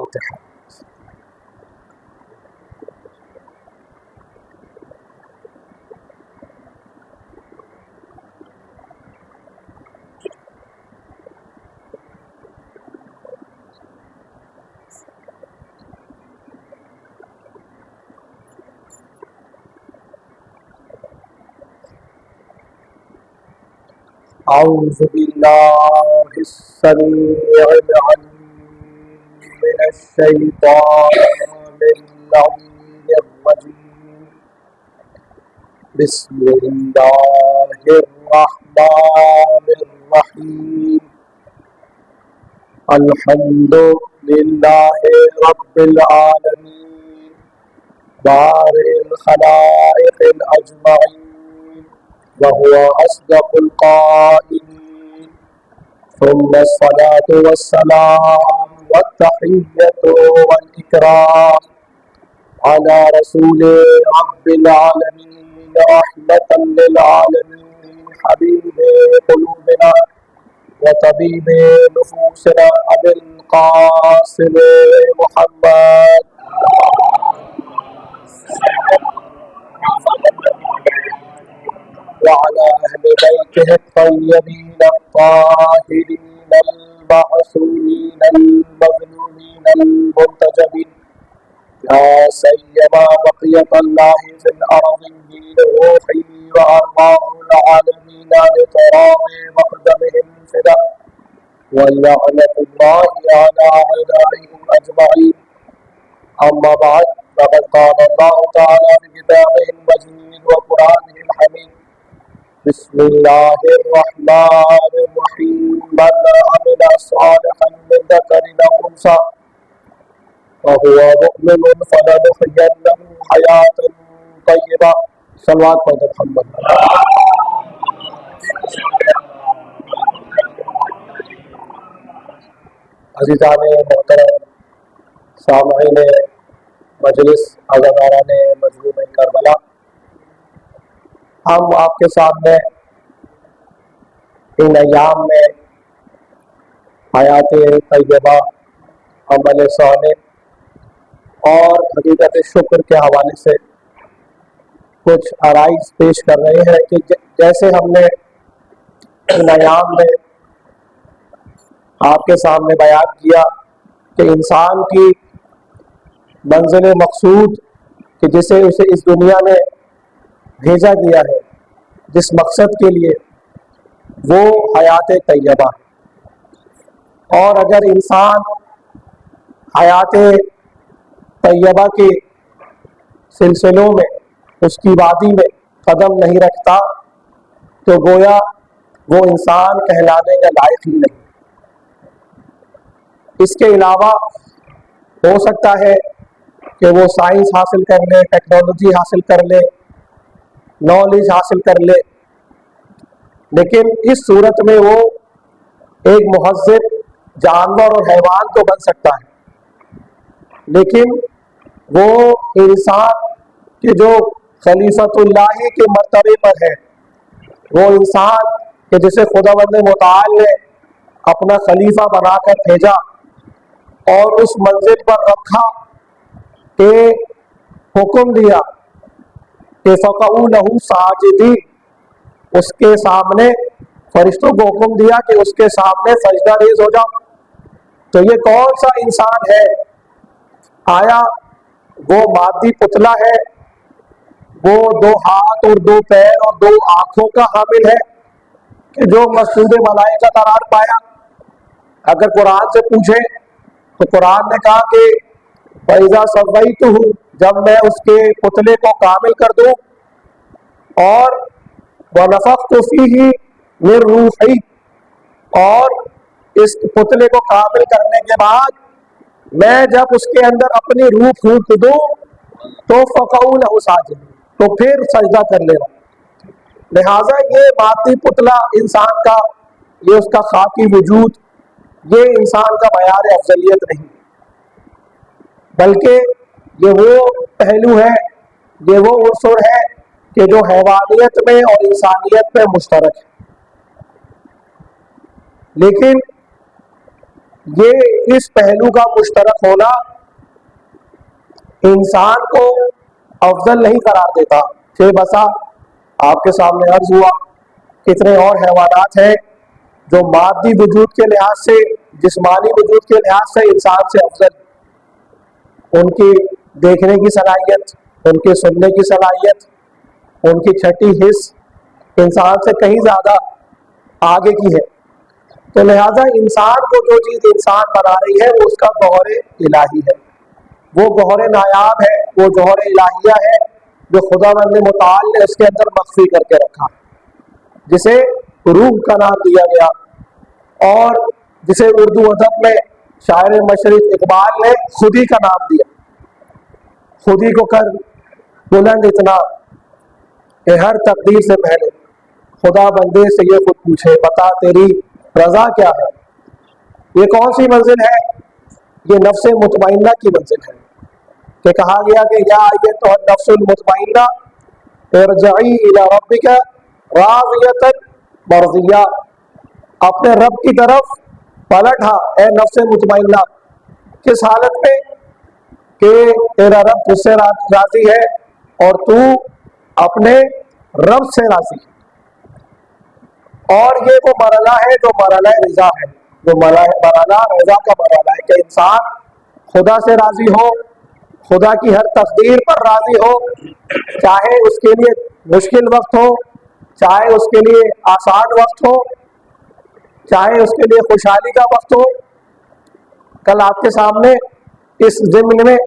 الفاتحہ۔ اعوذ باللہ السمیع العلیم من الشیطان اللعین الرجیم، بسم اللہ الرحمن الرحیم، الحمد للہ رب العالمین، بارئ الخلائق اجمعین، وهو أصدق القائلين، ثم الصلاة والسلام والتحية والإكرام على رسول رب العالمين، رحمة للعالمين، حبيب قلوبنا وطبيب نفوسنا، أبي القاسم محمد وعلى أهل بيته الطيبين الطاهرين المعصومين المظلومين المنتجبين، لا سيما بقية الله في الأرضين، روحي وأرواح العالمين لتراب مقدمهم فداء، ولعنة الله على أعدائهم أجمعين. أما بعد، فقد قال الله تعالى في كتابه المجيد وقرآنه الحميد: بسم اللہ الرحمن الرحیم، من عمل صالحا من ذکر أو أنثى وهو مؤمن فلنحيينه حیاة طیبہ. صلوات پڑھ محمد. عزیزان محترم، سامعین مجلس، عزاداران مظلوم کربلا، ہم آپ کے سامنے ان ایام میں حیات طیبہ، عمل صالح اور حقیقت شکر کے حوالے سے کچھ عرائض پیش کر رہے ہیں کہ جیسے ہم نے ان ایام میں آپ کے سامنے بیان کیا کہ انسان کی منزل مقصود کہ جسے اسے اس دنیا میں بھیجا گیا ہے، جس مقصد کے لیے، وہ حیات طیبہ ہے. اور اگر انسان حیات طیبہ کے سلسلوں میں، اس کی وادی میں قدم نہیں رکھتا تو گویا وہ انسان کہلانے کا لائق ہی نہیں. اس کے علاوہ ہو سکتا ہے کہ وہ سائنس حاصل کر لے، ٹیکنالوجی حاصل کر لے، نالج حاصل کر لے، لیکن اس صورت میں وہ ایک مہذب جانور اور حیوان تو بن سکتا ہے، لیکن وہ انسان کے جو خلیفۃ اللہ کے مرتبے پر ہے، وہ انسان کہ جسے خداوند متعال نے اپنا خلیفہ بنا کر بھیجا اور اس منزل پر رکھا کہ حکم دیا کہ فقعوا لہ ساجدین، اس کے سامنے فرشتوں کو حکم دیا کہ اس کے سامنے سجدہ ریز ہو جاؤ. تو یہ کون سا انسان ہے؟ آیا وہ مادی پتلا ہے، وہ 2 ہاتھ اور 2 پیر اور 2 آنکھوں کا حامل ہے کہ جو مسجود ملائکہ قرار پایا؟ اگر قرآن سے پوچھیں تو قرآن نے کہا کہ فَإِذَا سَوَّيْتُهُ، جب میں اس کے پتلے کو کامل کر دوں، اور وَنَفَخْتُ فِيهِ مِن رُوحِي، اور اس پتلے کو کامل کرنے کے بعد میں جب اس کے اندر اپنی روح پھونک دوں تو فَقَعُوا لَهُ سَاجِدِينَ، تو پھر سجدہ کر لینا. لہٰذا یہ مادی پتلا انسان کا، یہ اس کا خاکی وجود، یہ انسان کا معیار افضلیت نہیں، بلکہ یہ وہ پہلو ہے، یہ وہ عنصر ہے کہ جو حیوانیت میں اور انسانیت میں مشترک ہے. لیکن یہ اس پہلو کا مشترک ہونا انسان کو افضل نہیں قرار دیتا کہ بسا آپ کے سامنے عرض ہوا کتنے اور حیوانات ہیں جو مادی وجود کے لحاظ سے، جسمانی وجود کے لحاظ سے انسان سے افضل، ان کی دیکھنے کی صلاحیت، ان کے سننے کی صلاحیت، ان کی چھٹی حس انسان سے کہیں زیادہ آگے کی ہے۔ تو لہذا انسان کو جو چیز انسان بنا رہی ہے وہ اس کا گوہر الہی ہے، وہ گوہر نایاب ہے، وہ جوہر الہیہ ہے جو خداوند متعال نے اس کے اندر مخفی کر کے رکھا، جسے روح کا نام دیا گیا، اور جسے اردو ادب میں شاعر مشرق اقبال نے خودی کا نام دیا۔ خودی کو کر بلند اتنا کہ ہر تقدیر سے پہلے خدا بندے سے یہ خود پوچھے بتا تیری رضا کیا ہے۔ یہ کون سی منزل ہے؟ یہ نفس مطمئنہ کی منزل ہے کہ کہا گیا کہ یا ایتھا النفس المطمئنہ ارجعی الی ربک راضیۃ مرضیہ، اپنے رب کی طرف پلٹ ہا اے نفس مطمئنہ۔ کس حالت میں؟ کہ تیرا رب تجھ سے راضی ہے اور تو اپنے رب سے راضی ہے۔ اور یہ وہ مرحلہ ہے جو مرحلہ رضا ہے، جو مرحلہ رضا کا مرحلہ ہے کہ انسان خدا سے راضی ہو، خدا کی ہر تقدیر پر راضی ہو، چاہے اس کے لیے مشکل وقت ہو، چاہے اس کے لیے آسان وقت ہو، چاہے اس کے لیے خوشحالی کا وقت ہو۔ کل آپ کے سامنے اس ضمن میں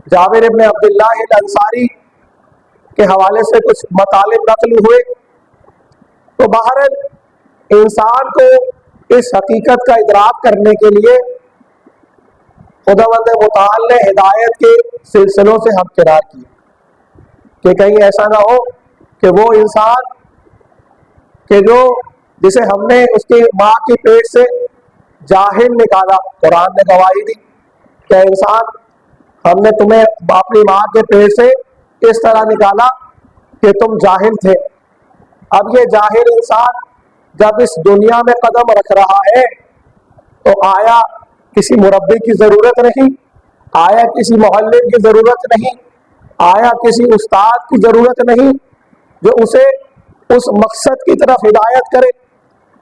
جابر ابن عبداللہ الانصاری کے حوالے سے کچھ مطالب نقل ہوئے، تو بہرحال انسان کو اس حقیقت کا ادراک کرنے کے لیے خداوند متعال نے ہدایت کے سلسلوں سے ہمکنار کی کہ کہیں ایسا نہ ہو کہ وہ انسان کہ جو جسے ہم نے اس کی ماں کی پیٹ سے جاہل نکالا، قرآن نے گواہی دی کہ انسان ہم نے تمہیں اپنی ماں کے پیٹ سے اس طرح نکالا کہ تم جاہل تھے۔ اب یہ جاہل انسان جب اس دنیا میں قدم رکھ رہا ہے تو آیا کسی مربی کی ضرورت نہیں، آیا کسی معلم کی ضرورت نہیں، آیا کسی استاد کی ضرورت نہیں جو اسے اس مقصد کی طرف ہدایت کرے،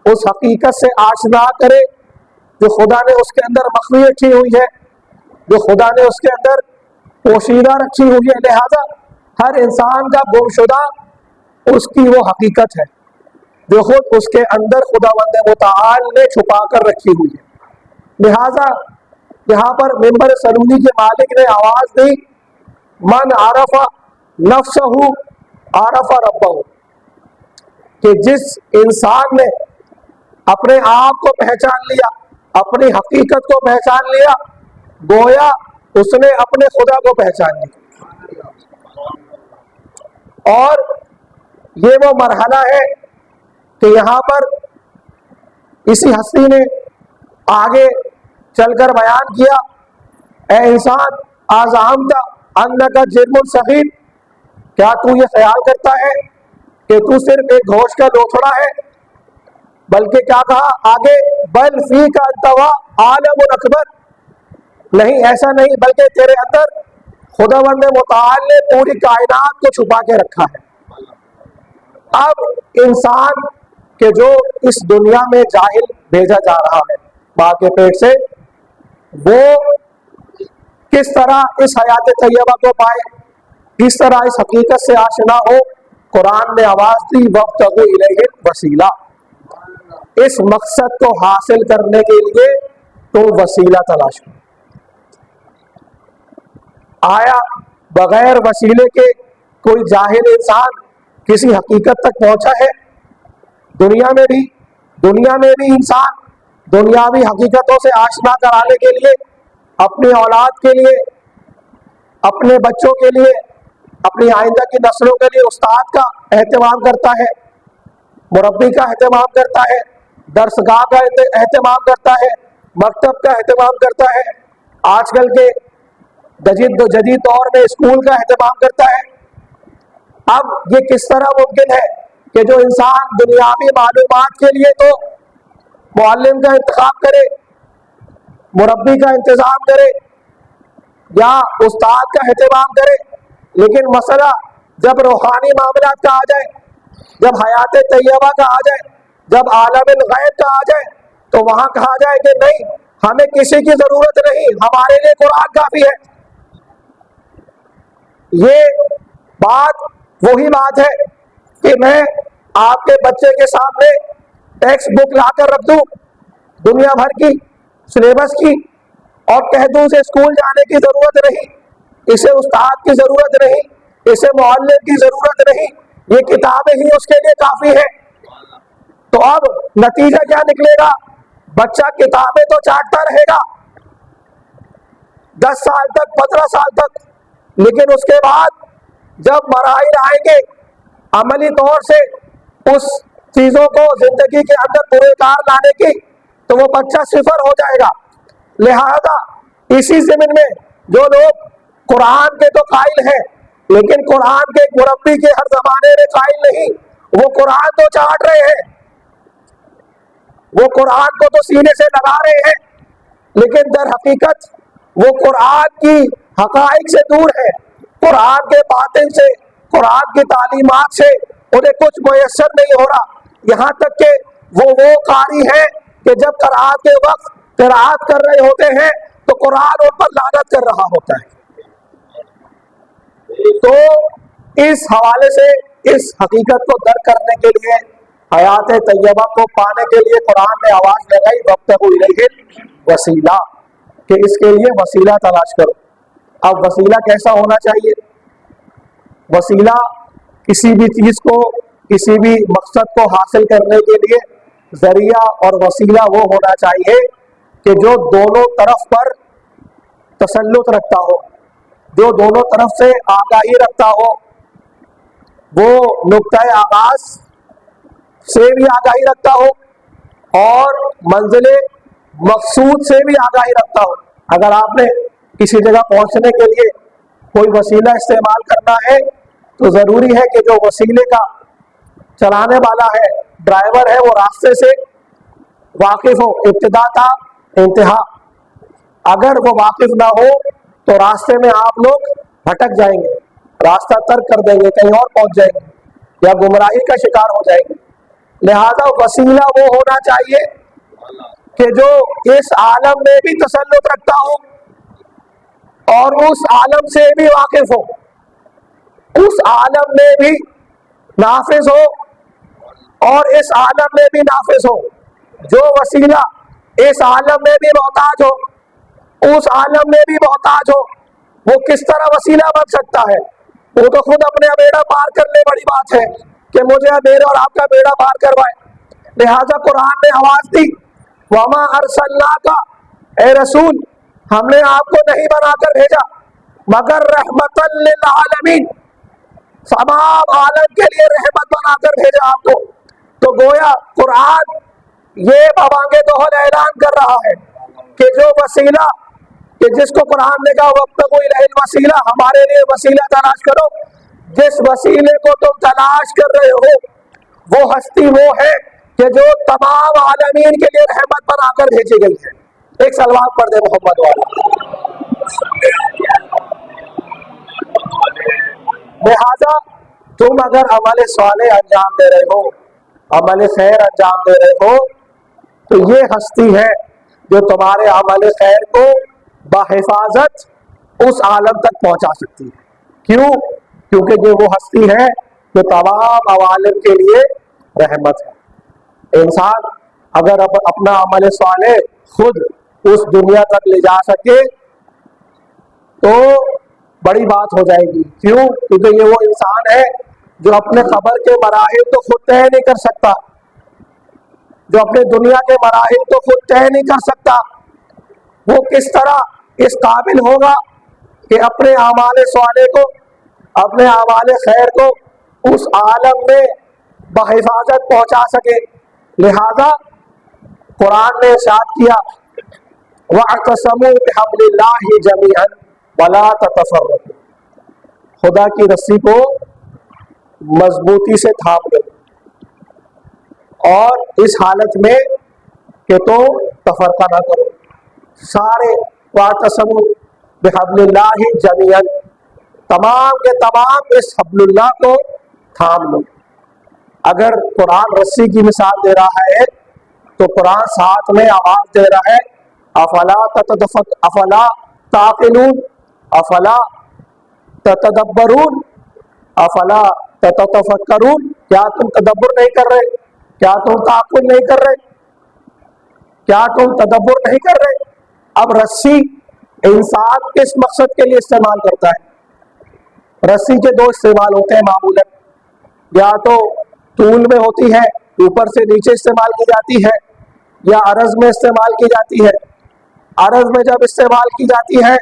اس حقیقت سے آشنا کرے جو خدا نے اس کے اندر مخفی رکھی ہوئی ہے، جو خدا نے اس کے اندر پوشیدہ رکھی ہوئی ہے۔ لہذا ہر انسان کا گمشدہ اس کی وہ حقیقت ہے جو خود اس کے اندر خداوند متعال نے چھپا کر رکھی ہوئی ہے۔ لہذا یہاں پر منبر سلولی کے مالک نے آواز دی من عرف نفسہ عرف ربہ، کہ جس انسان نے اپنے آپ کو پہچان لیا، اپنی حقیقت کو پہچان لیا، گویا اس نے اپنے خدا کو پہچان لیا۔ اور یہ وہ مرحلہ ہے کہ یہاں پر اسی ہستی نے آگے چل کر بیان کیا اے انسان ازعمت انک جرم صغیر، کیا تو یہ خیال کرتا ہے کہ تو صرف ایک گوشت کا لوتھڑا ہے؟ بلکہ کیا کہا آگے بل فیک انتوا عالم اکبر، نہیں ایسا نہیں، بلکہ تیرے اندر خداوند متعال نے پوری کائنات کو چھپا کے رکھا ہے۔ اب انسان کہ جو اس دنیا میں جاہل بھیجا جا رہا ہے ماں کے پیٹ سے، وہ کس طرح اس حیات طیبہ کو پائے، کس طرح اس حقیقت سے آشنا ہو؟ قرآن نے آواز دی وابتغوا الیہ الوسیلہ، اس مقصد کو حاصل کرنے کے لیے تم وسیلہ تلاش کرو۔ آیا بغیر وسیلے کے کوئی جاہل انسان کسی حقیقت تک پہنچا ہے؟ دنیا میں بھی انسان دنیاوی حقیقتوں سے آشنا کرانے کے لیے اپنی اولاد کے لیے، اپنے بچوں کے لیے، اپنی آئندہ کی نسلوں کے لیے استاد کا اہتمام کرتا ہے، مربی کا اہتمام کرتا ہے، درسگاہ کا اہتمام کرتا ہے، مکتب کا اہتمام کرتا ہے، آج کل کے جدید دور میں اسکول کا اہتمام کرتا ہے۔ اب یہ کس طرح ممکن ہے کہ جو انسان دنیاوی معلومات کے لیے تو معلم کا انتخاب کرے، مربی کا انتظام کرے یا استاد کا اہتمام کرے، لیکن مسئلہ جب روحانی معاملات کا آ جائے، جب حیات طیبہ کا آ جائے، جب عالم الغیب کا آ جائے، تو وہاں کہا جائے کہ نہیں، ہمیں کسی کی ضرورت نہیں، ہمارے لیے قرآن کافی ہے۔ یہ بات وہی بات ہے کہ میں آپ کے بچے کے سامنے ٹیکسٹ بک لا کر رکھ دوں دنیا بھر کی سلیبس کی اور کہہ دوں اسے اسکول جانے کی ضرورت نہیں، اسے استاد کی ضرورت نہیں، اسے معلم کی ضرورت نہیں، یہ کتابیں ہی اس کے لیے کافی ہے، تو اب نتیجہ کیا نکلے گا؟ بچہ کتابیں تو چاٹتا رہے گا 10 سال تک، 15 سال تک، لیکن اس کے بعد جب مراحل آئیں گے عملی طور سے اس چیزوں کو زندگی کے اندر پورے کار لانے کی، تو وہ بچہ صفر ہو جائے گا۔ لہذا اسی ضمن میں جو لوگ قرآن کے تو قائل ہیں لیکن قرآن کے ایک مربی کے ہر زمانے میں قائل نہیں، وہ قرآن تو چاٹ رہے ہیں، وہ قرآن کو تو سینے سے لگا رہے ہیں، لیکن در حقیقت وہ قرآن کی حقائق سے دور ہے، قرآن کے باطن سے، قرآن کی تعلیمات سے انہیں کچھ میسر نہیں ہو رہا، یہاں تک کہ وہ قاری ہیں کہ جب قرآن کے وقت قرآت کر رہے ہوتے ہیں تو قرآن ان پر لعنت کر رہا ہوتا ہے۔ تو اس حوالے سے اس حقیقت کو درک کرنے کے لیے، حیات طیبہ کو پانے کے لیے قرآن نے آواز لگائی وابتغوا الیہ الوسیلہ، کہ اس کے لیے وسیلہ تلاش کرو۔ اب وسیلہ کیسا ہونا چاہیے؟ وسیلہ کسی بھی چیز کو، کسی بھی مقصد کو حاصل کرنے کے لیے ذریعہ اور وسیلہ وہ ہونا چاہیے کہ جو دونوں طرف پر تسلط رکھتا ہو، جو دونوں طرف سے آگاہی رکھتا ہو، وہ نقطۂ آغاز سے بھی آگاہی رکھتا ہو اور منزل مقصود سے بھی آگاہی رکھتا ہو۔ اگر آپ نے کسی جگہ پہنچنے کے لیے کوئی وسیلہ استعمال کرنا ہے تو ضروری ہے کہ جو وسیلے کا چلانے والا ہے، ڈرائیور ہے، وہ راستے سے واقف ہو، ابتدا تا انتہا۔ اگر وہ واقف نہ ہو تو راستے میں آپ لوگ بھٹک جائیں گے، راستہ ترک کر دیں گے، کہیں اور پہنچ جائیں گے یا گمراہی کا شکار ہو جائیں گے۔ لہذا وسیلہ وہ ہونا چاہیے کہ جو اس عالم میں بھی تسلط رکھتا ہو اور اس عالم سے بھی واقف ہو، اس عالم میں بھی نافذ ہو اور اس عالم میں بھی نافذ ہو۔ جو وسیلہ اس عالم میں بھی محتاج ہو، اس عالم میں بھی محتاج ہو، وہ کس طرح وسیلہ بن سکتا ہے؟ وہ تو خود اپنے بیڑا پار کرنے بڑی بات ہے کہ مجھے میرا اور آپ کا بیڑا پار کروائے۔ لہذا قرآن نے آواز دی وَمَا أَرْسَلْنَاكَ، اے رسول ہم نے آپ کو نہیں بنا کر بھیجا مگر رحمتاً للعالمین، تمام عالم کے لیے رحمت بنا کر بھیجا آپ کو۔ تو گویا قرآن یہ ببانگ دہل اعلان کر رہا ہے کہ جو وسیلہ، کہ جس کو قرآن نے کہا وابتغوا الیہ الوسیلہ، ہمارے لیے وسیلہ تلاش کرو، جس وسیلے کو تم تلاش کر رہے ہو وہ ہستی وہ ہے کہ جو تمام عالمین کے لیے رحمت بنا کر بھیجی گئی ہے۔ ایک صلوات پڑھ دے محمد والا۔ لہذا تم اگر عمل صالح انجام دے رہے ہو، عمل خیر انجام دے رہے ہو، تو یہ ہستی ہے جو تمہارے عمل خیر کو بحفاظت اس عالم تک پہنچا سکتی ہے۔ کیوں؟ کیونکہ یہ وہ ہستی ہے جو تمام عوالم کے لیے رحمت ہے۔ انسان اگر اپنا عمل صالح خود اس دنیا تک لے جا سکے تو بڑی بات ہو جائے گی۔ کیوں؟ کیونکہ یہ وہ انسان ہے جو اپنے قبر کے مراحل تو خود طے نہیں کر سکتا، جو اپنے دنیا کے مراحل تو خود طے نہیں کر سکتا، وہ کس طرح اس قابل ہوگا کہ اپنے اعمال صالح کو، اپنے اعمال خیر کو اس عالم میں بحفاظت پہنچا سکے؟ لہذا قرآن نے ارشاد کیا وَاعْتَصَمُوا بِحَبْلِ اللَّهِ جَمِيعًا وَلَا تَتَفَرَّقُوا، خدا کی رسی کو مضبوطی سے تھام لو، اور اس حالت میں کہ تو تفرقہ نہ کرو، سارے واعتصموا بحبل اللہ جمیعا، تمام کے تمام اس حبل اللہ کو تھام لو۔ اگر قرآن رسی کی مثال دے رہا ہے تو قرآن ساتھ میں آواز دے رہا ہے افلا تعقلون، افلا تتدبرون، افلا تتفکرون، کیا تم تدبر نہیں کر رہے؟ کیا تم تعقل نہیں کر رہے؟ کیا تم تدبر نہیں کر رہے؟ اب رسی انسان کس مقصد کے لیے استعمال کرتا ہے؟ رسی کے دو استعمال ہوتے ہیں معمولاً، یا تو طول میں ہوتی ہے، اوپر سے نیچے استعمال کی جاتی ہے، یا عرض میں استعمال کی جاتی ہے۔ عرض میں جب استعمال کی جاتی ہے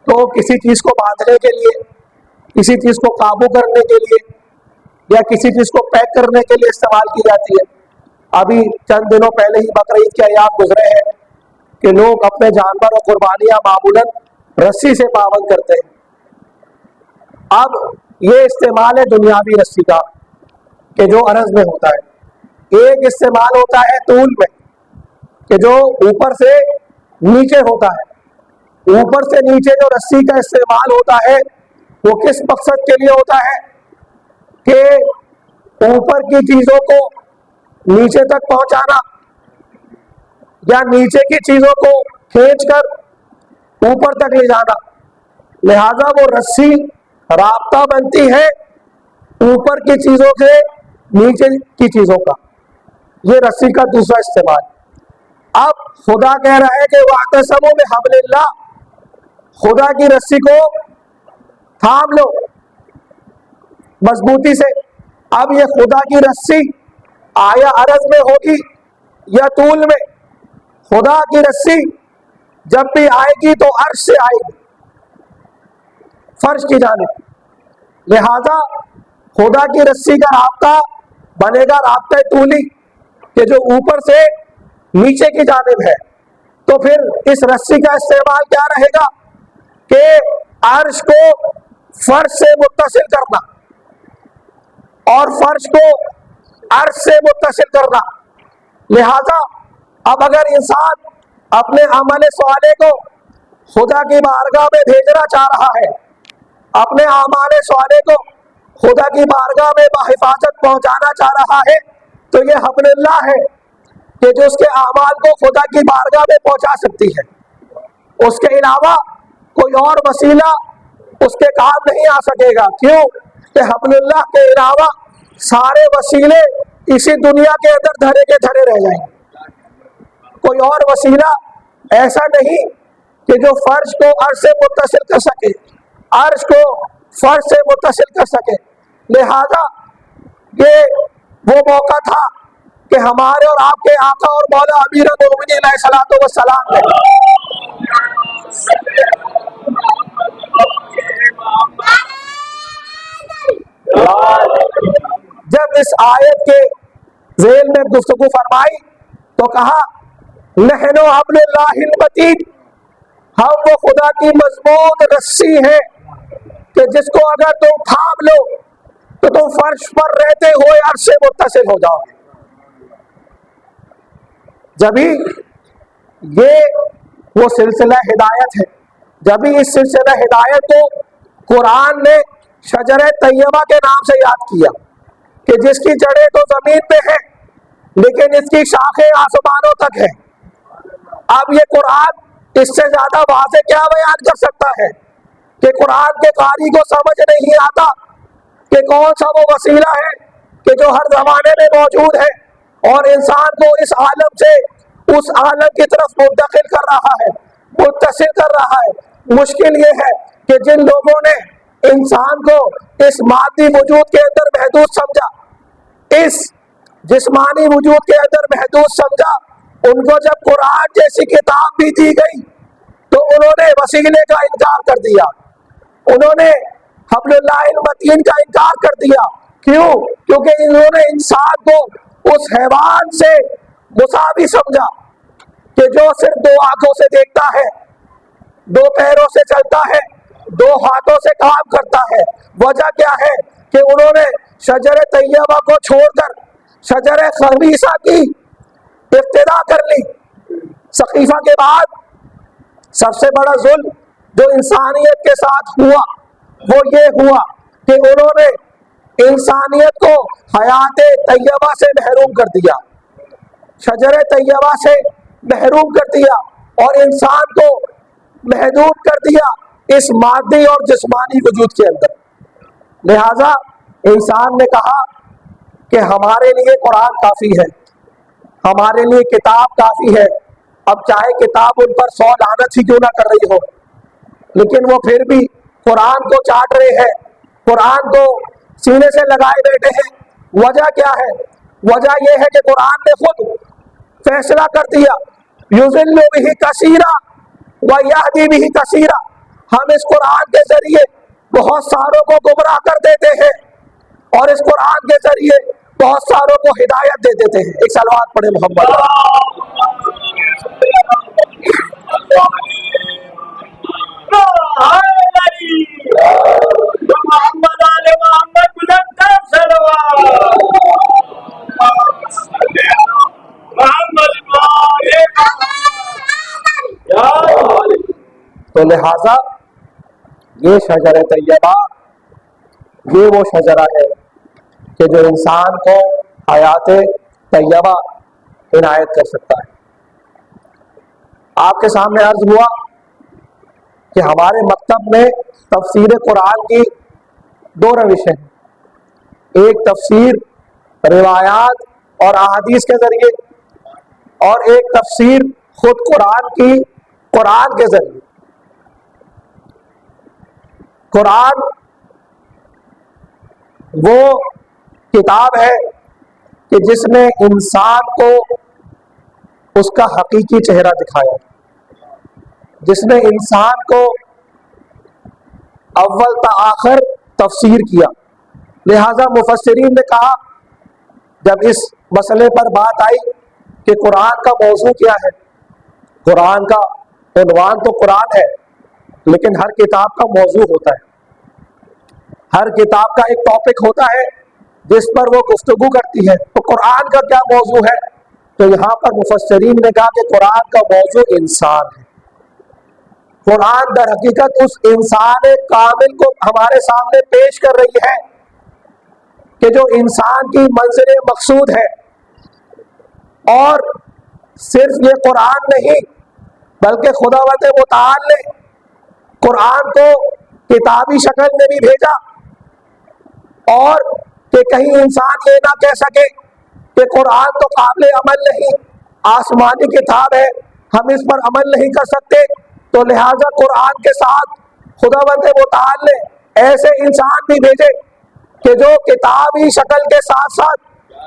تو کسی چیز کو باندھنے کے لیے، کسی چیز کو قابو کرنے کے لیے، یا کسی چیز کو پیک کرنے کے لیے استعمال کی جاتی ہے۔ ابھی چند دنوں پہلے ہی بقرعید کے ایام گزرے ہیں کہ لوگ اپنے جانور اور قربانیاں معمولاً رسی سے پابند کرتے ہیں۔ اب یہ استعمال ہے دنیاوی رسی کا کہ جو عرض میں ہوتا ہے، ایک استعمال ہوتا ہے طول میں کہ جو اوپر سے نیچے ہوتا ہے۔ اوپر سے نیچے جو رسی کا استعمال ہوتا ہے وہ کس مقصد کے لیے ہوتا ہے؟ کہ اوپر کی چیزوں کو نیچے تک پہنچانا، یا نیچے کی چیزوں کو کھینچ کر اوپر تک لے جانا۔ لہذا وہ رسی رابطہ بنتی ہے اوپر کی چیزوں سے نیچے کی چیزوں کا، یہ رسی کا دوسرا استعمال۔ اب خدا کہہ رہا ہے کہ واعتصموا بحبل اللہ، خدا کی رسی کو تھام لو مضبوطی سے۔ اب یہ خدا کی رسی آیا عرض میں ہوگی یا طول میں؟ خدا کی رسی جب بھی آئے گی تو عرش سے آئے گی، فرش کی جانب۔ لہذا خدا کی رسی کا رابطہ بنے گا رابطہ طولی کہ جو اوپر سے نیچے کی جانب ہے۔ تو پھر اس رسی کا استعمال کیا رہے گا کہ عرش کو فرش سے متصل کرنا اور فرش کو عرش سے متصل کرنا۔ لہذا اب اگر انسان اپنے عمل صالح کو خدا کی بارگاہ میں بھیجنا چاہ رہا ہے، اپنے اعمال صالح کو خدا کی بارگاہ میں بحفاظت پہنچانا چاہ رہا ہے، تو یہ حبل اللہ ہے کہ جو اس کے اعمال کو خدا کی بارگاہ میں پہنچا سکتی ہے۔ اس کے علاوہ کوئی اور وسیلہ اس کے کام نہیں آ سکے گا۔ کیوں کہ حبل اللہ کے علاوہ سارے وسیلے اسی دنیا کے اندر دھرے کے دھرے رہ جائیں گے۔ کوئی اور وسیلہ ایسا نہیں کہ جو فرش کو عرش سے متصل کر سکے، عرش کو فرش سے متصل کر سکے۔ لہذا یہ وہ موقع تھا کہ ہمارے اور آپ کے آقا اور مولا امیر المومنین علیہ الصلوۃ والسلام نے جب اس آیت کے ذیل میں گفتگو فرمائی تو کہا نحن حبل اللہ المتین، ہم وہ خدا کی مضبوط رسی ہے کہ جس کو اگر تم تھام لو تو تم فرش پر رہتے ہوئے عرش سے متصل ہو جاؤ گے۔ جبھی یہ وہ سلسلہ ہدایت ہے، جبھی اس سلسلہ ہدایت کو قرآن نے شجر طیبہ کے نام سے یاد کیا کہ جس کی جڑیں تو زمین پہ ہیں لیکن اس کی شاخیں آسمانوں تک ہیں۔ اب یہ قرآن اس سے زیادہ واضح کیا بیان کر سکتا ہے کہ قرآن کے قاری کو سمجھ نہیں آتا کہ کون سا وہ وسیلہ ہے کہ جو ہر زمانے میں موجود ہے اور انسان کو اس عالم سے اس عالم کی طرف منتقل کر رہا ہے، متصل کر رہا ہے۔ مشکل یہ ہے کہ جن لوگوں نے انسان کو اس مادی وجود کے اندر محدود سمجھا، اس جسمانی وجود کے اندر محدود سمجھا، ان کو جب قرآن جیسی کتاب بھی دی گئی تو انہوں نے وسیلے کا انکار کر دیا، انہوں نے حبل اللہ المتین کا انکار کر دیا۔ کیوں؟ کیونکہ انہوں نے انسان کو اس حیوان سے مساوی سمجھا کہ جو صرف دو آنکھوں سے دیکھتا ہے، دو پیروں سے چلتا ہے، دو ہاتھوں سے کام کرتا ہے۔ وجہ کیا ہے کہ انہوں نے شجر طیبہ کو چھوڑ کر شجر خبیثہ کی ابتدا کر لی۔ سقیفہ کے بعد سب سے بڑا ظلم جو انسانیت کے ساتھ ہوا وہ یہ ہوا کہ انہوں نے انسانیت کو حیات طیبہ سے محروم کر دیا، شجر طیبہ سے محروم کر دیا، اور انسان کو محدود کر دیا اس مادی اور جسمانی وجود کے اندر۔ لہذا انسان نے کہا کہ ہمارے لیے قرآن کافی ہے، ہمارے لیے کتاب کافی ہے، اب چاہے کتاب ان پر 100 لعنت ہی کیوں نہ کر رہی ہو، لیکن وہ پھر بھی قرآن کو چاٹ رہے ہیں، قرآن کو سینے سے لگائے بیٹھے ہیں۔ وجہ کیا ہے؟ وجہ یہ ہے کہ قرآن نے خود فیصلہ کر دیا، یضل بہ کثیرا ویہدی بہ کثیرا، ہم اس قرآن کے ذریعے بہت ساروں کو گمراہ کر دیتے ہیں اور اس قرآن کے ذریعے بہت ساروں کو ہدایت دے دیتے ہیں۔ ایک صلوات پڑھے محمد۔ محمد آل محمد بلند تو لہذا یہ شجر طیبہ یہ وہ شجرہ ہے کہ جو انسان کو حیات طیبہ عنایت کر سکتا ہے۔ آپ کے سامنے عرض ہوا کہ ہمارے مکتب میں تفسیر قرآن کی 2 روشیں ہیں، ایک تفسیر روایات اور احادیث کے ذریعے، اور ایک تفسیر خود قرآن کی قرآن کے ذریعے۔ قرآن وہ کتاب ہے کہ جس نے انسان کو اس کا حقیقی چہرہ دکھایا، جس نے انسان کو اول تا آخر تفسیر کیا۔ لہذا مفسرین نے کہا جب اس مسئلے پر بات آئی کہ قرآن کا موضوع کیا ہے، قرآن کا عنوان تو قرآن ہے، لیکن ہر کتاب کا موضوع ہوتا ہے، ہر کتاب کا ایک ٹاپک ہوتا ہے جس پر وہ گفتگو کرتی ہے۔ تو قرآن کا کیا موضوع ہے؟ تو یہاں پر مفسرین نے کہا کہ قرآن کا موضوع انسان ہے۔ قرآن در حقیقت اس انسان کامل کو ہمارے سامنے پیش کر رہی ہے کہ جو انسان کی منزل مقصود ہے، اور صرف یہ قرآن نہیں بلکہ خداوند متعال نے قرآن کو کتابی شکل میں بھی بھیجا، اور کہ کہیں انسان یہ نہ کہہ سکے کہ قرآن تو قابل عمل نہیں، آسمانی کتاب ہے، ہم اس پر عمل نہیں کر سکتے، تو لہٰذا قرآن کے ساتھ خداوند متعال نے ایسے انسان بھی بھیجے کہ جو کتابی شکل کے ساتھ ساتھ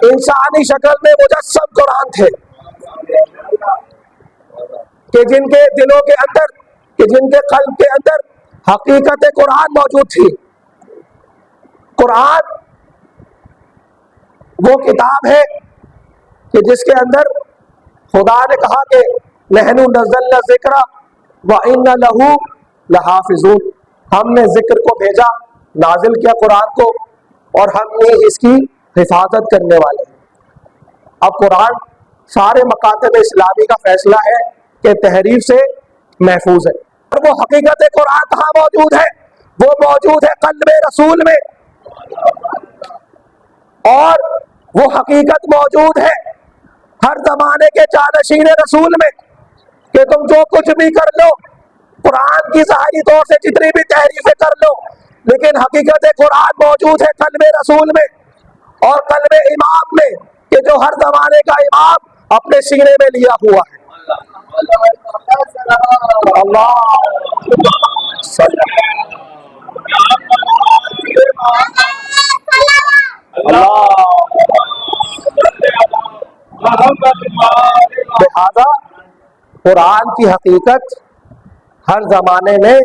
انسانی شکل میں مجسم قرآن تھے، کہ جن کے دلوں کے اندر، کہ جن کے قلب کے اندر حقیقت قرآن موجود تھی۔ قرآن وہ کتاب ہے کہ جس کے اندر خدا نے کہا کہ نحن نزلنا الذکر وَإِنَّ لَهُ لَحَافِظُونَ، ہم نے ذکر کو بھیجا، نازل کیا قرآن کو، اور ہم نے اس کی حفاظت کرنے والے ہیں۔ اب قرآن سارے مکاتب اسلامی کا فیصلہ ہے کہ تحریف سے محفوظ ہے، اور وہ حقیقت قرآن کہاں موجود ہے؟ وہ موجود ہے قلب رسول میں، اور وہ حقیقت موجود ہے ہر زمانے کے جانشین رسول میں کہ تم جو کچھ بھی کر لو، قرآن کی ظاہری طور سے جتنی بھی تحریفیں کر لو، لیکن حقیقت قرآن موجود ہے قلب رسول میں اور قلب امام میں، کہ جو ہر زمانے کا امام اپنے سینے میں لیا ہوا ہے۔ اللہ لہذا قرآن کی حقیقت ہر زمانے میں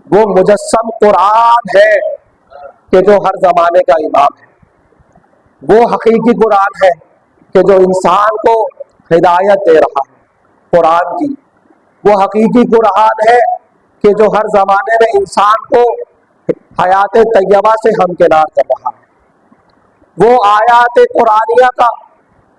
وہ مجسم قرآن ہے کہ جو ہر زمانے کا امام ہے، وہ حقیقی قرآن ہے کہ جو انسان کو ہدایت دے رہا ہے قرآن کی، وہ حقیقی قرآن ہے کہ جو ہر زمانے میں انسان کو حیات طیبہ سے ہمکنار کر رہا ہے۔ وہ آیات قرآنیہ کا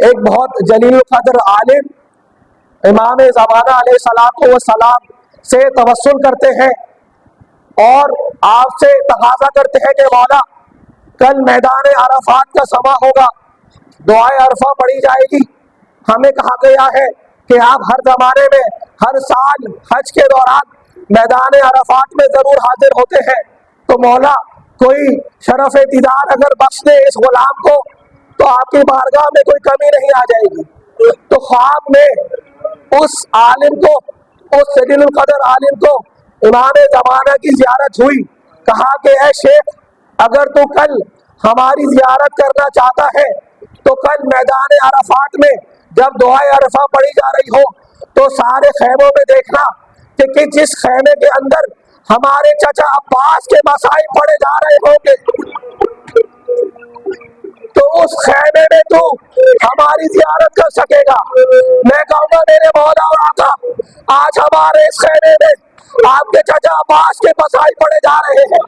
ایک بہت جلیل قدر عالم امام زمانہ علیہ الصلوۃ والسلام سے توسل کرتے ہیں اور آپ سے تقاضا کرتے ہیں کہ مولا کل میدان عرفات کا سما ہوگا، دعائے عرفہ پڑھی جائے گی، ہمیں کہا گیا ہے کہ آپ ہر زمانے میں ہر سال حج کے دوران میدان عرفات میں ضرور حاضر ہوتے ہیں، تو مولا کوئی شرف دیدار اگر بخش دے اس غلام کو تو آپ کی بارگاہ میں کوئی کمی نہیں آ جائے گی۔ تو خواب میں اس عالم کو، اس جلیل القدر عالم کو امام زمانہ کی زیارت ہوئی، کہا کہ اے شیخ اگر تو کل ہماری زیارت کرنا چاہتا ہے تو کل میدان عرفات میں جب دعائے عرفہ پڑھی جا رہی ہو تو سارے خیموں میں دیکھنا کہ جس خیمے کے اندر ہمارے چچا عباس کے مسائل پڑھے جا رہے ہوں گے تو اس خیمے میں تو ہماری زیارت کر سکے گا۔ میں کہوں گا میرے مولا اور آقا آج ہمارے اس خیمے میں آپ کے چچا عباس کے مسائل پڑھے جا رہے ہیں،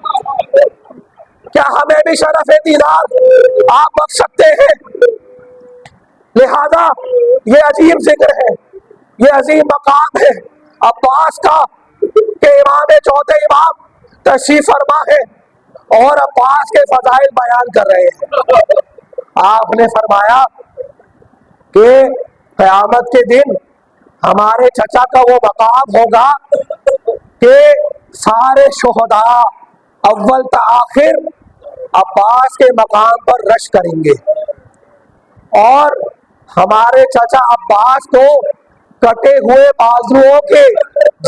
کیا ہمیں بھی شرف دیدار آپ بخش سکتے ہیں؟ لہذا یہ عظیم ذکر ہے، یہ عظیم مقام ہے عباس کا کہ امام چوتھے امام تشریف فرما ہے اور عباس کے فضائل بیان کر رہے ہیں۔ آپ نے فرمایا کہ قیامت کے دن ہمارے چچا کا وہ مقام ہوگا کہ سارے شہداء اول تا آخر عباس کے مقام پر رش کریں گے اور ہمارے چچا عباس کو کٹے ہوئے بازوؤں کے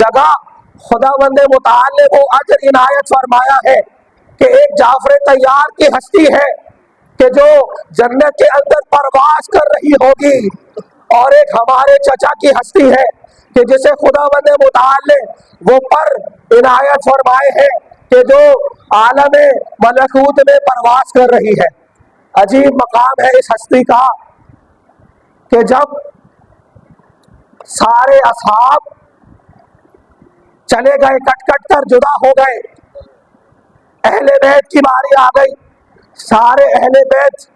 جگہ خداوند متعال نے وہ اجر عنایت فرمایا ہے کہ ایک جعفر طیار کی ہستی ہے کہ جو جنت کے اندر پرواز کر رہی ہوگی، اور ایک ہمارے چچا کی ہستی ہے کہ جسے خداوند متعال نے وہ پر عنایت فرمائے ہیں کہ جو عالم ملکوت میں پرواز کر رہی ہے۔ عجیب مقام ہے اس ہستی کا کہ جب سارے اصحاب چلے گئے، کٹ کٹ کر جدا ہو گئے، اہل بیت کی باری آ گئی، سارے اہل بیت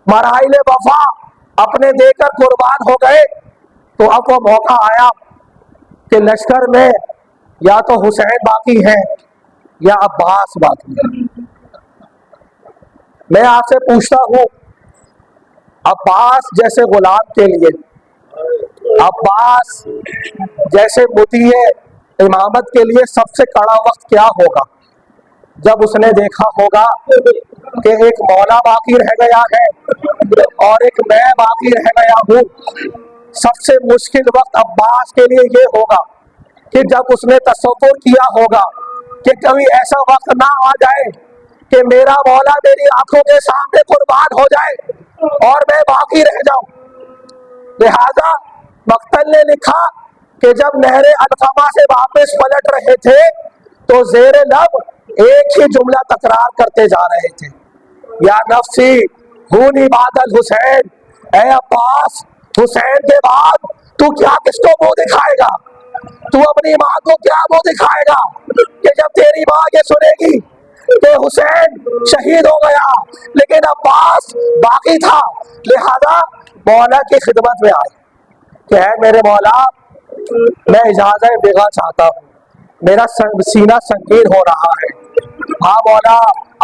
مراحل وفا اپنے دے کر قربان ہو گئے، تو اب وہ موقع آیا کہ لشکر میں یا تو حسین باقی ہے یا عباس باقی ہے۔ میں آپ سے پوچھتا ہوں عباس جیسے غلام کے لیے، عباس جیسے مطیع امامت کے لیے سب سے کڑا وقت کیا ہوگا؟ جب اس نے دیکھا ہوگا کہ ایک مولا باقی رہ گیا ہے اور ایک میں باقی رہ گیا ہوں۔ سب سے مشکل وقت عباس کے لیے یہ ہوگا کہ جب اس نے تصور کیا ہوگا کہ کبھی ایسا وقت نہ آ جائے کہ میرا مولا میری آنکھوں کے سامنے قربان ہو جائے اور میں باقی رہ جاؤں۔ لہذا مقتل نے لکھا کہ جب نہر علقمہ سے واپس پلٹ رہے تھے تو زیر لب ایک ہی جملہ تکرار کرتے جا رہے تھے، یا نفسی ہونی بعد الحسین، اے عباس حسین کے بعد تو کیا کس کو منہ دکھائے گا؟ تو اپنی ماں کو کیا منہ دکھائے گا کہ جب تیری ماں یہ سنے گی کہ حسین شہید ہو گیا لیکن عباس باقی تھا؟ لہذا مولا کی خدمت میں آئے کہ اے میرے مولا میں اجازت بغا چاہتا ہوں، میرا سینہ سنگین ہو رہا ہے۔ ہاں مولا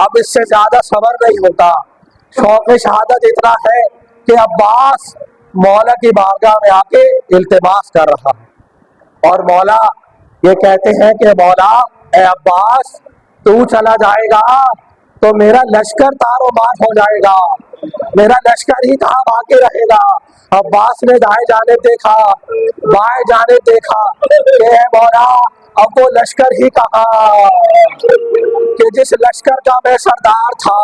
اب اس سے زیادہ صبر نہیں ہوتا، شوق شہادت اتنا ہے کہ عباس مولا کی بارگاہ میں آ کے التماس کر رہا ہے، اور مولا یہ کہتے ہیں کہ مولا اے عباس تو چلا جائے گا تو میرا لشکر تار و مار ہو جائے گا، میرا لشکر ہی کہاں باقی رہے گا۔ عباس نے دائیں جانب دیکھا، بائیں جانب دیکھا کہ اے مولا اب وہ لشکر ہی کہاں کہ جس لشکر کا میں سردار تھا۔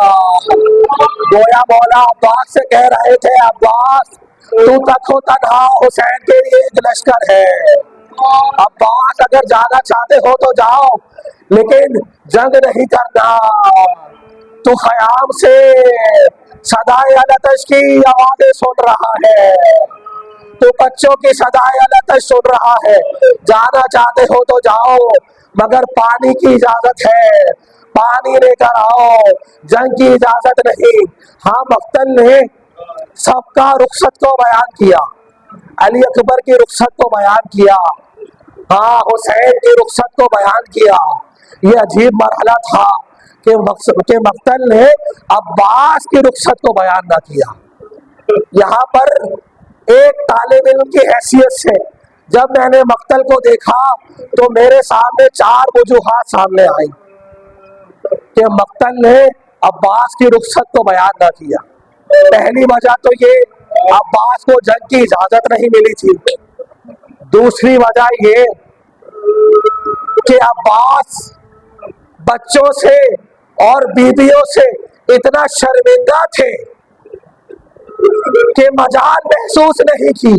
گویا مولا عباس سے کہہ رہے تھے عباس تو تک ہو تنہا حسین کے لیے ایک لشکر ہے، عباس اگر جانا چاہتے ہو تو جاؤ لیکن جنگ نہیں کرنا۔ تو خیام سے صدائے الاتش کی آوازیں سن رہا ہے، تو بچوں کی صدائے الاتش سن رہا ہے، جانا چاہتے ہو تو جاؤ مگر پانی کی اجازت ہے، پانی لے کر آؤ، جنگ کی اجازت نہیں۔ ہاں مقتل نے سب کا رخصت کو بیان کیا، علی اکبر کی رخصت کو بیان کیا، ہاں حسین کی رخصت کو بیان کیا۔ یہ عجیب مرحلہ تھا کہ مقتل نے عباس کی رخصت کو بیان نہ کیا۔ یہاں پر ایک طالب علم کی حیثیت سے جب میں نے مقتل کو دیکھا تو میرے سامنے 4 وجوہات سامنے آئی کہ مقتل نے عباس کی رخصت کو بیان نہ کیا۔ پہلی وجہ تو یہ عباس کو جنگ کی اجازت نہیں ملی تھی۔ دوسری وجہ یہ کہ عباس بچوں سے اور بیویوں سے اتنا شرمندہ تھے کہ مجال محسوس نہیں کی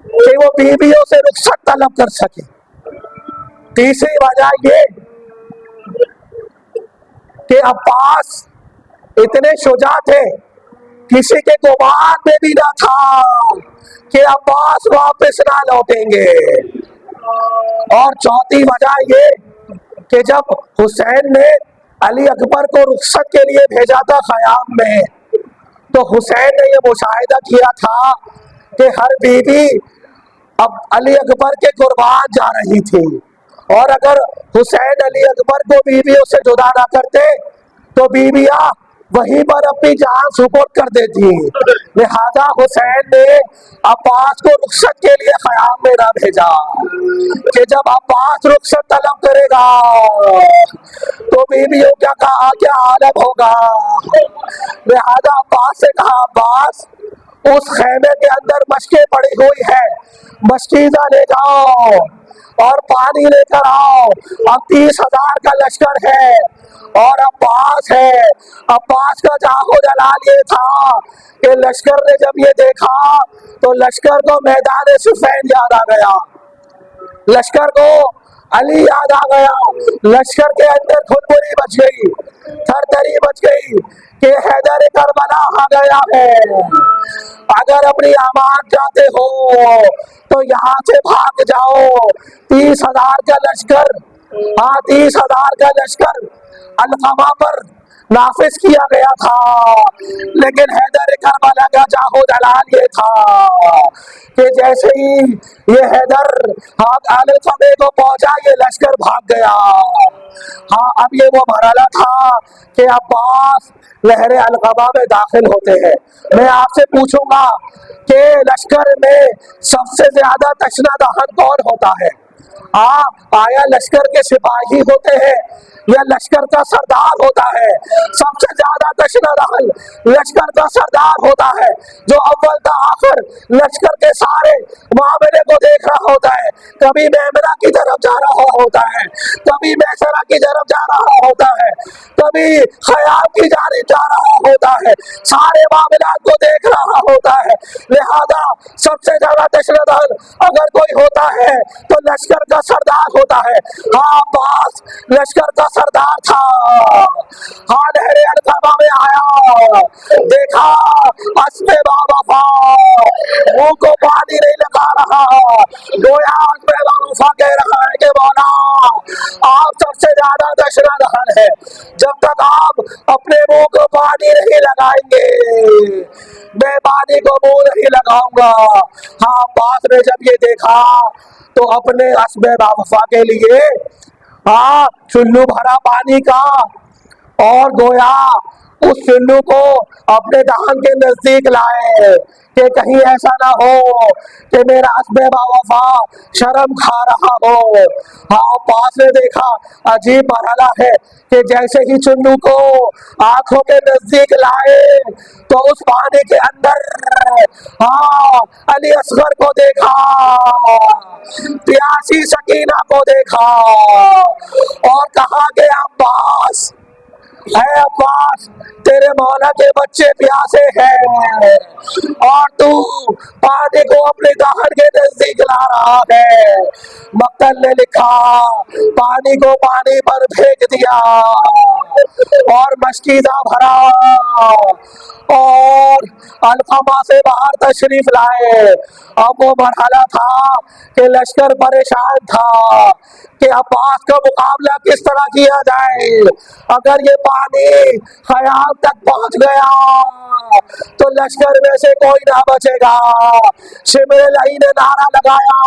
کہ وہ بیویوں سے رخصت طلب کر سکے۔ تیسری وجہ یہ کہ عباس اتنے شجاع تھے، کسی کے گمان میں بھی نہ تھا کہ عباس واپس نہ لوٹیں گے۔ اور چوتھی وجہ یہ کہ جب حسین نے علی اکبر کو رخصت کے لیے بھیجا تھا خیام میں، تو حسین نے یہ مشاہدہ کیا تھا کہ ہر بیوی اب علی اکبر کے قربان جا رہی تھی، اور اگر حسین علی اکبر کو بیویوں سے جدا نہ کرتے تو بیویاں وہیں پر اپنی جان سپرد کر دیتی۔ لہذا حسین نے عباس کو رخصت کے لیے خیام میں نہ بھیجا کہ جب عباس رخصت طلب کرے گا تو بیویوں کیا عالم ہوگا۔ لہذا عباس سے کہا، عباس اس خیمے کے اندر مشکیں پڑی ہوئی ہے، مشکیزہ لے جاؤ اور پانی لے کر آؤ۔ اب 30,000 کا لشکر ہے اور عباس ہے۔ عباس کا جاہو جلال یہ تھا کہ لشکر نے جب یہ دیکھا تو لشکر کو میدان صفین یاد آ گیا، لشکر کو علی یاد آ گیا، لشکر کے اندر کھلبلی مچ گئی، تھرتھری مچ گئی کہ حیدر کربلا آ گیا ہے۔ اگر اپنی امان چاہتے ہو تو یہاں سے بھاگ جاؤ۔ 30,000 کا لشکر، 30,000 کا لشکر علقمہ پر نافذ کیا گیا تھا، لیکن حیدر کربلا کا جاہو جلال یہ تھا کہ جیسے ہی یہ حیدر علقمے کو پہنچا یہ لشکر بھاگ گیا۔ اب یہ وہ مرحلہ تھا کہ عباس لہر علقمہ میں داخل ہوتے ہیں۔ میں آپ سے پوچھوں گا کہ لشکر میں سب سے زیادہ تشنہ دہن کون ہوتا ہے؟ آیا لشکر کے سپاہی ہوتے ہیں یا لشکر کا سردار ہوتا ہے؟ سب سے زیادہ تشنہ دہن لشکر کا سردار ہوتا ہے، جو اول تا آخر لشکر کے سارے معاملے کو دیکھ رہا ہوتا ہے۔ کبھی میمنہ کی طرف جا رہا ہوتا ہے، کبھی میسرہ کی طرف جا رہا ہوتا ہے، کبھی خیام کی جانب جا رہا ہوتا ہے، سارے معاملات کو دیکھ رہا ہوتا ہے۔ لہذا سب سے زیادہ تشنہ دہن اگر کوئی ہوتا ہے تو لشکر کا سردار ہوتا ہے۔ عباس لشکر کا سردار تھا۔ لہر علقمہ میں آیا، دیکھا اسب باوفا منہ کو پانی نہیں لگا رہا، گویا اسب باوفا کہہ رہا ہے کہ مولا آپ سب سے زیادہ تشنہ دہن ہے، جب تک آپ اپنے منہ کو پانی نہیں لگائیں گے میں پانی کو منہ نہیں لگاؤں گا۔ عباس نے جب یہ دیکھا تو اپنے اسب باوفا کے لیے چلو بھرا پانی کا، اور گویا اس چلو کو اپنے دہن کے نزدیک لائے کہ کہیں ایسا نہ ہو کہ میرا اسب باوفا شرم کھا رہا ہو۔ عباس نے دیکھا عجیب مرحلہ ہے کہ جیسے ہی چلو کو آنکھوں کے نزدیک لائے تو اس پانی کے اندر علی اصغر کو دیکھا، پیاسی سکینہ کو دیکھا، اور کہا کہ عباس، اے عباس تیرے مولا کے بچے پیاسے ہیں اور تو پانی کو اپنے دہن کے نزدیک لا رہا ہے۔ مقتل نے لکھا، پانی کو پانی پر پھینک دیا اور مشکیزہ بھرا اور الفما سے باہر تشریف لائے. اب وہ مرحلہ تھا کہ لشکر پریشان تھا کہ عباس کا مقابلہ کس طرح کیا جائے. اگر یہ پانی خیام تک پہنچ گیا تو لشکر میں سے کوئی نہ بچے گا. شمر لہی نے نعرہ لگایا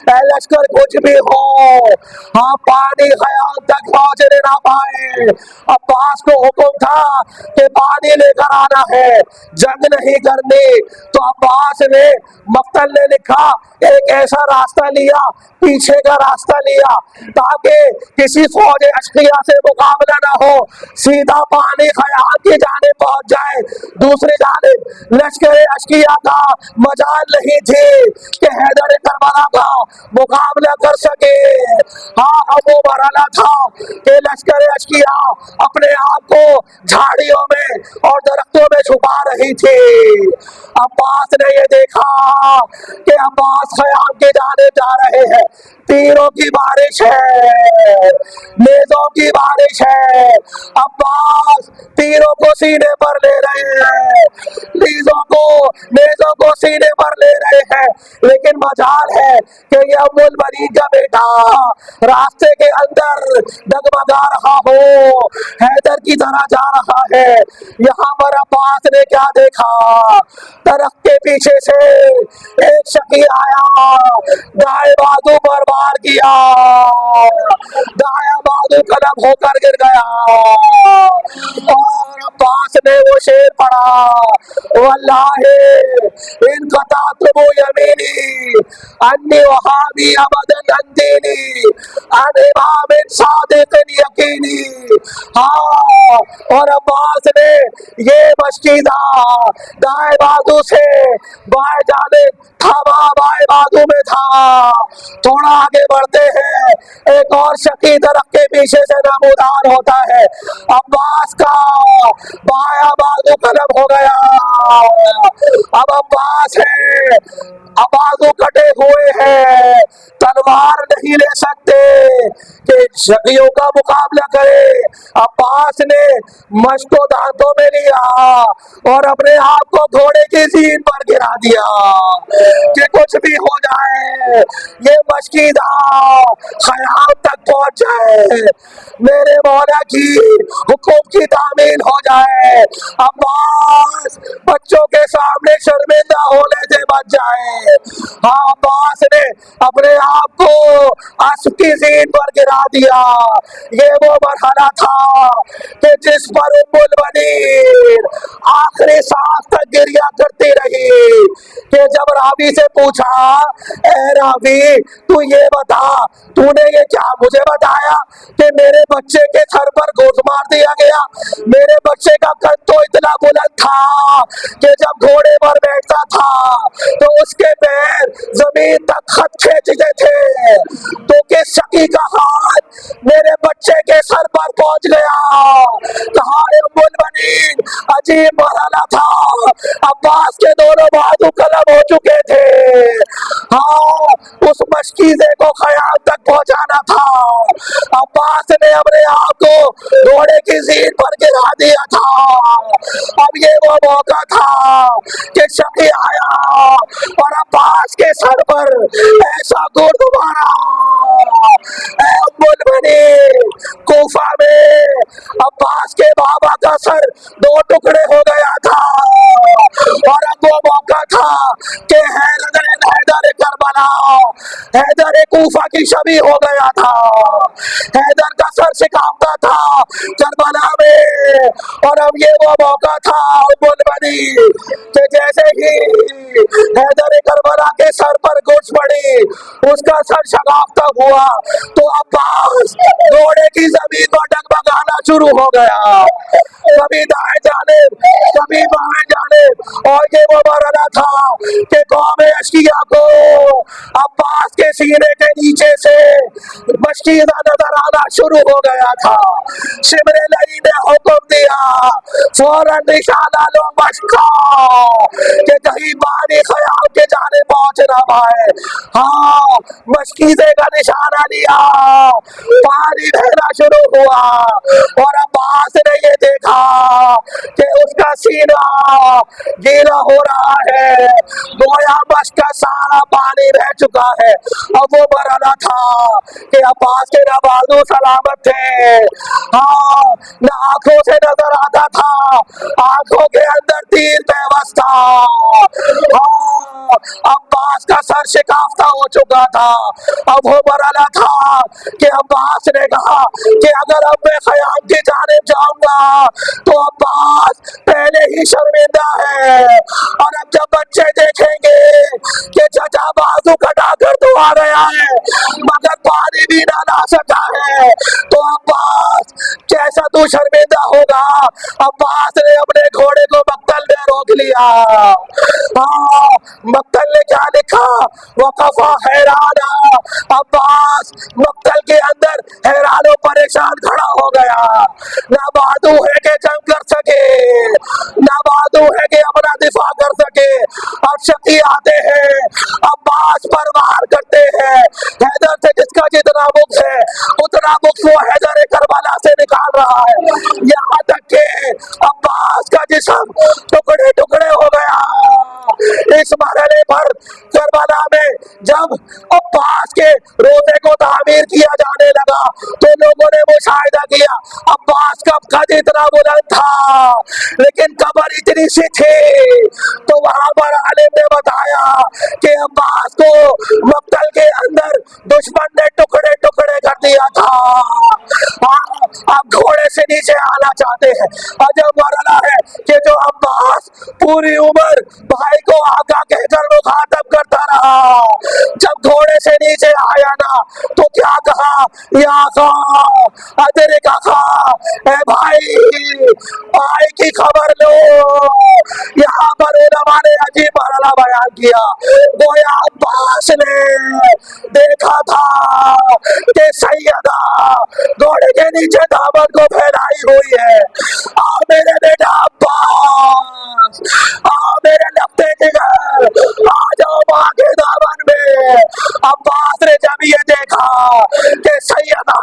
اے لشکر کچھ بھی ہو ہاں پانی خیام تک پہنچنے نہ پائے. عباس کو حکم تھا کہ پانی لے کر آنا ہے, جنگ نہیں کرنی. تو عباس نے مقتل نے لکھا ایک ایسا راستہ لیا, پیچھے کا راستہ لیا تاکہ کسی فوج اشقیاء سے مقابلہ نہ ہو, سیدھا پانی خیام کی جانب پہنچ جائے. دوسری جانب لشکر اشقیاء کا مجال نہیں تھی کہ حیدر کربلا کا مقابلہ کر سکے. ہاں اب وہ مرحلہ تھا کہ لشکر اشقیاء اپنے آپ کو جھاڑیوں میں اور درختوں میں چھپا رہی تھی. عباس نے یہ دیکھا کہ عباس خیام کی جانب جا رہے ہیں. تیروں کی بارش ہے, نیزوں کی بارش ہے. عباس تیروں کو سینے پر لے رہے ہیں, نیزوں کو سینے پر لے رہے ہیں, لیکن مجال ہے کہ یہ ام البنین کا بیٹا راستے کے اندر ڈگمگا رہا ہو, حیدر کی طرح جا رہا ہے. یہاں پر عباس نے کیا دیکھا, درخت کے پیچھے سے ایک شقی آیا, دائیں بازو پر وار کیا, دائیں بازو قلم ہو کر گر گیا اور عباس نے وہ شعر پڑھا واللہ ان قطعتم یمینی انی وہابی ابدا عن دینی عن امام صادق یقینی. ہاں اور عباس نے یہ مشکیزہ دائیں بازو سے بائیں جانب تھاما, بائیں بازو میں تھا. تھوڑا آگے بڑھتے ہیں, ایک اور شقی درخت کے پیچھے سے نمودار ہوتا ہے. عباس کا بایاں بازو قلم ہو گیا. اب عباس ہے, بازو کٹے ہوئے ہیں, تلوار نہیں لے سکتے کہ شقیوں کا مقابلہ کرے. عباس نے مشق کو دانتوں میں لیا اور اپنے آپ کو گھوڑے کی زین پر گرا دیا کہ کچھ بھی ہو جائے یہ مشکیزہ خیام تک پہنچ جائے, میرے مولا کی حکم کی تعمیل ہو جائے. عباس بچوں کے سامنے شرمندہ ہونے سے بچ جائے. ہاں عباس نے اپنے آپ کو اسب کی زین پر گرا دیا. یہ وہ مرحلہ تھا کہ جس پر ام البنین آخری سانس تک گریا کرتی رہی کہ جب راوی سے پوچھا اے راوی تو یہ بتا تو نے یہ کیا مجھے بتایا کہ میرے بچے کے سر پر گوشت مار دیا گیا. میرے بچے کا قد تو اتنا بلند تھا کہ جب گھوڑے پر بیٹھتا تھا تو اس کے پیر زمین تک خط کھینچتے تھے, تو کس شقی کا ہاتھ میرے بچے کے سر پر پہنچ گیا. کہاں ام البنین عجیب مرحلہ تھا. عباس کے دونوں بازو قلم ہو چکے تھے. ہاں اس مشکیزے کو خیام تک پہنچانا تھا. عباس نے اپنے آپ کو گھوڑے کی زین پر گرا دیا تھا. اب یہ وہ موقع تھا کہ شقی آیا اور عباس کے سر پر ایسا گرد مارا. اے ام البنین, کوفہ میں عباس کے بابا کا سر دو ٹکڑے ہو گیا تھا اور اب وہ موقع تھا کہ حیدر کربلا, حیدر کوفہ کی شبیہ ہو گیا تھا. حیدر کا سر سکامتا تھا کربلا میں اور اب یہ وہ موقع تھا ام البنین کہ جیسے ہی حیدر کربلا کے سر پر گرز پڑی اس کا سر شگافتہ ہوا تو عباس گھوڑے کی زمین پر ڈگمگانا شروع ہو گیا, کبھی دائیں جانب کبھی بائیں جانب. اور یہ وہ مرحلہ تھا کہ قوم اشقیاء کو عباس کے سینے کے نیچے سے مشکیزہ نظر آنا شروع ہو گیا تھا. شمر لہی نے حکم دیا فوراً نشانہ لو مشقا کہ کہیں پانی خیام کے جانے پہنچ نہ پائے. ہاں مشکیزے کا نشانہ لیا, پانی بہنا شروع ہوا اور عباس کہ اس کا سینہ گیلا ہو رہا ہے، گویا مشق کا سارا پانی بہ چکا ہے۔ اب وہ مرحلہ تھا کہ عباس کے نہ بازو سلامت تھے، ہاں نہ آنکھوں سے نظر آتا تھا، آنکھوں کے اندر تیر پیوست تھا، ہاں عباس کا سر شکافتہ ہو چکا تھا۔ اب وہ مرحلہ تھا کہ عباس نے کہا کہ اگر اب میں خیام کی جانب جاؤں گا تو عباس پہلے ہی شرمندہ ہے، اور اب جب بچے دیکھیں گے کہ چچا بازو کٹا کر تو آ گیا ہے مگر پانی بھی نہ لا سکا ہے تو عباس کیسا تو شرمندہ ہوگا۔ عباس نے اپنے گھوڑے کو مقتل میں روک لیا، ہاں مقتل نے کیا لکھا، وقفا حیرانا، عباس مقتل کے اندر حیران و پریشان کھڑا ہو گیا، نہ بازو ہے کہ جنگ کر سکے، نہ بازو ہے کہ اپنا دفاع کر سکے۔ اب شکی آتے ہیں، عباس پر وار کرتے ہیں، حیدر سے جس کا جتنا بغض ہے اتنا بغض وہ حیدر کربلا سے نکال رہا ہے، یہاں تک کہ عباس کا جسم ٹکڑے ٹکڑے ہو گیا۔ اس مرحلے پر کربلا میں جب عباس کے روزے کو تعمیر کیا جانے لگا تو لوگوں نے مشاہدہ کیا عباس کا قد اتنا بلند تھا لیکن قبر اتنی سی تھی، تو وہاں پر عالم نے بتایا کہ عباس کو مقتل کے اندر دشمن نے ٹکڑے ٹکڑے کر دیا تھا۔ اب گھوڑے سے نیچے آنا چاہتے ہیں، عجب مرحلہ ہے کہ جو عباس پوری عمر بھائی کو آقا کہہ کر مخاطب کرتا رہا، جب گھوڑے سے نیچے آیا نا تو کیا کہا، یا آقا ادرک آقا، اے بھائی کی خبر لو۔ یہاں پر علماء نے عجیب مرحلہ بیان کیا، گویا عباس نے دیکھا تھا کہ سیدہ گھوڑے کے نیچے دامن کو پھیلائی ہوئی ہے، آ میرے بیٹا عباس، آ میرے لپتے جگر، آ جاؤ ماں کے دامن میں۔ عباس نے جب یہ دیکھا کہ سیدہ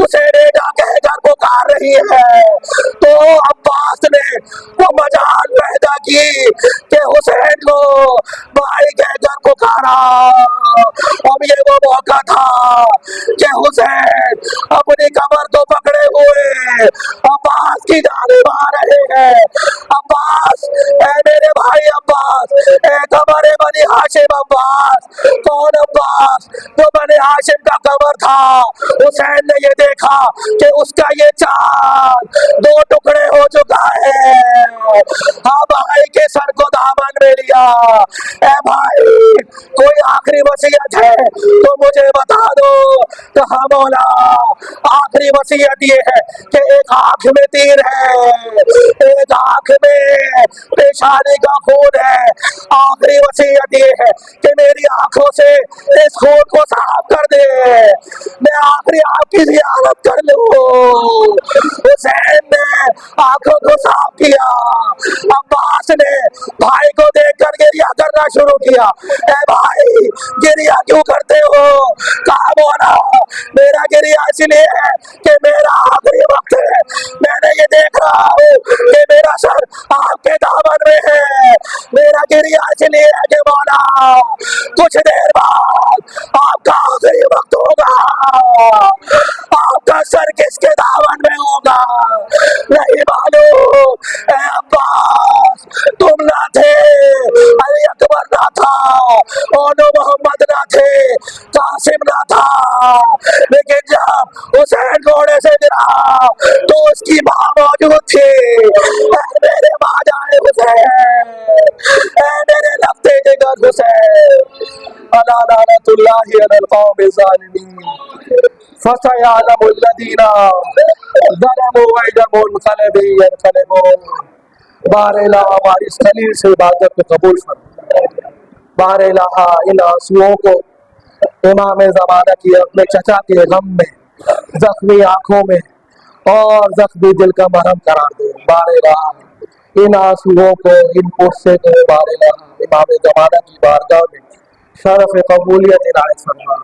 اسے بیٹا کہہ کر پکار رہی ہے تو عباس نے وہ مجال پیدا کی کہ حسین کو بھائی کہہ کر پکارا۔ اب یہ وہ موقع تھا کہ حسین اپنی کمر کو پکڑے ہوئے عباس کی جانب آ رہے ہیں۔ عباس، اے میرے بھائی عباس، اے قمر بنی ہاشم عباس۔ کون عباس؟ جو بنی ہاشم کا قمر تھا۔ حسین نے یہ دیکھا کہ اس کا یہ چاند دو ٹکڑے ہو چکا ہے، ہاں بھائی کے سر کو دامن میں لیا۔ اے بھائی کوئی آخری وصیت ہے تو مجھے بتا دو۔ کہا مولا آخری وصیت یہ ہے کہ ایک آنکھ میں تیر ہے، ایک آنکھ میں پیشانی کا خون ہے، آخری وصیت یہ ہے کہ میری آنکھوں سے اس خون کو صاف کر دے، میں آخری آپ کی زیارت کر لوں۔ حسین نے آنکھوں کو صاف کیا، عباس نے بھائی کو دیکھ کر گریہ کرنا شروع کیا۔ اے بھائی گریہ کیوں کرتے ہو؟ کہا مولا میرا گریہ اس لیے ہے کہ میرا آخری وقت ہے، میں نے یہ دیکھ رہا ہوں کہ میرا سر آپ کے دامن میں ہے، میرا گریہ اس لیے ہے کہ مولا کچھ دیر بعد آپ کا آخری وقت ہوگا، آپ کا سر کس کے دامن میں ہوگا نہیں معلوم۔ اے عباس تم نہ تھے، علی اکبر نہ تھا، اونو محمد نہ تھے، قاسم نہ تھا، لیکن جب حسین گھوڑے سے گرا تو اس کی ماں موجود تھی۔ اے میرے ماں جائے حسین، اے میرے لفتے جگر حسین، الا لعنت اللہ علی القوم الظالمین، فسیعلم الذین ظلموا أی منقلب ینقلبون۔ بار الہ ہماری اس خلیل سے عبادت کو قبول فرما، بار الہ ان آنسوؤں کو امام زمانہ کی اپنے چچا کے غم میں، زخمی آنکھوں میں اور زخمی دل کا مرہم قرار دے۔ بار الہ ان آنسوؤں کو، ان غصے کو بار الہ امام زمانہ کی بارگاہ میں شرف قبولیت عنایت فرما۔